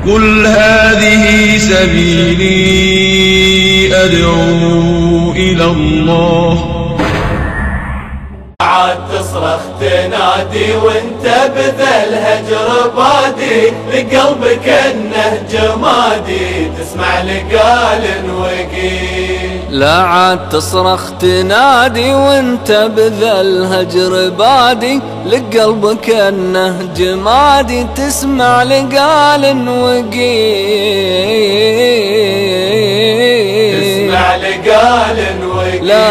قل هذه سبيلي أدعو إلى الله. عاد تصرخ تنادي وانت بذا الهجر بادي، لقلبك انه جمادي تسمع لقال وقيل. لا عاد تصرخ تنادي وانت بذا الهجر بادي، لقلبك انه جمادي تسمع لقال وقيل. تسمع لقال وقيل. لا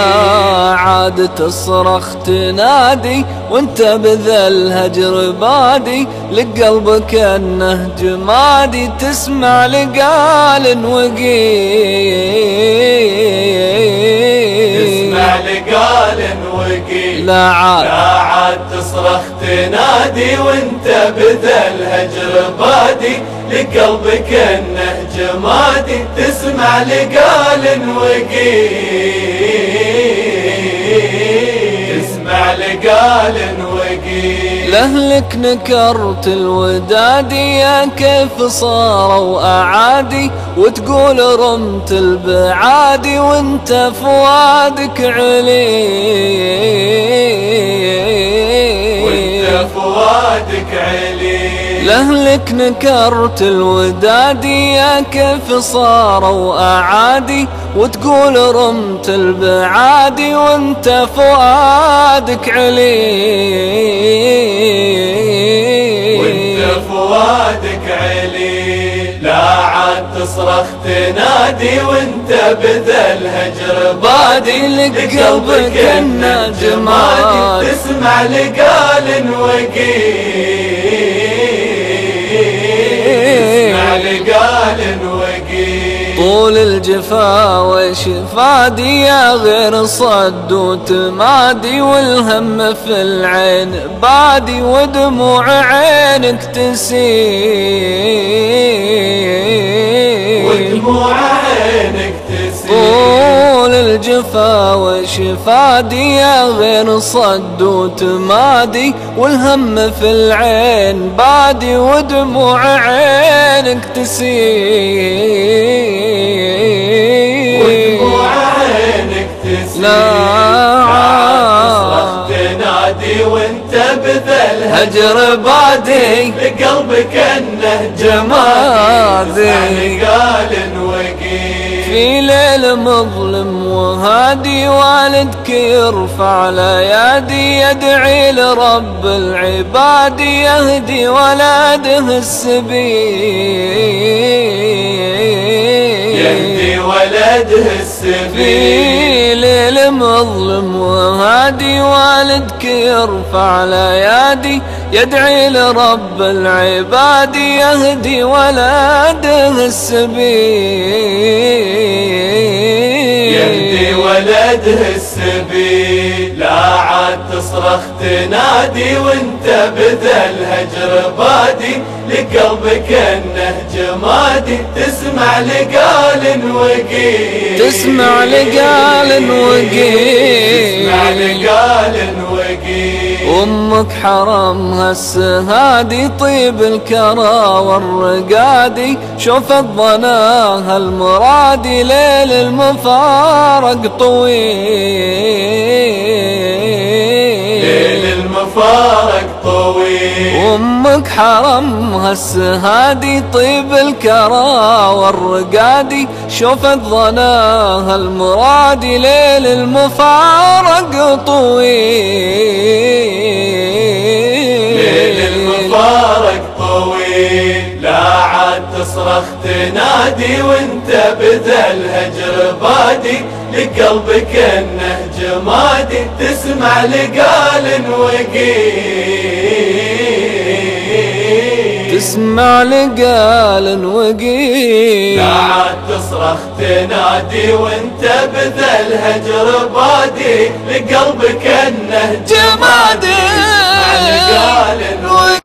عاد تصرخ تنادي وانت بذا الهجر بادي، لقلبك انه جمادي تسمع لقال وقيل. تسمع لقال وقيل. لا عاد تصرخ تنادي وانت بذا الهجر بادي، لقلبك انه جمادي تسمع لقال وقيل. تسمع لقال وقيل. لأهلك نكرت الودادي يا كيف صاروا أعادي، وتقول رمت البعادي وانت فؤادك علي. وانت فؤادك علي. لأهلك نكرت الودادي يا كيف صاروا أعادي، وتقول رمت البعادي وانت فؤادك علي. وانت فؤادك علي. لا عاد تصرخ تنادي وانت بذا الهجر بادي، لقلبك انه جمادي تسمع لقال وقيل. لقال وقيل. طول الجفا وشفادي يا غير صد وتمادي، والهم في العين بادي ودموع عينك تسيل. ودموع عينك تسيل. طول الجفا وشفادي يا غير صد وتمادي، والهم في العين بادي ودموع عينك تسيل. ودموع عينك تسيل. لا تصرخ تنادي وانت بذا الهجر بادي، لقلبك انه جمادي قال وقيل. في ليل مظلم وهادي والدك يرفع الايادي، يدعي لرب العباد يهدي ولده السبيل. يهدي ولده السبيل. في ليل مظلم وهادي والدك يرفع الايادي، يدعي لرب العباد يهدي ولده السبيل. يهدي ولده السبيل. لا عاد تصرخ تنادي وانت بذا الهجر بادي، لقلبك انه جمادي تسمع لقال وقيل. تسمع لقال وقيل. تسمع لقال وقيل. أمك حرمها السهادي طيب الكرى والرقادي، شوفت ظناها المرادي ليل المفارق طويل. ليل المفارق طويل. أمك حرمها السهادي طيب الكرى والرقادي، شوفت ظناها المرادي ليل المفارق طويل. ليل المفارق طويل. لا عاد تصرخ تنادي وانت بذا الهجر بادي، لقلبك انه جمادي تسمع لقال وقيل. تسمع لقال وقيل. لا عاد تصرخ تنادي وانت بذا الهجر بادي، لقلبك انه جمادي تسمع لقال وقيل.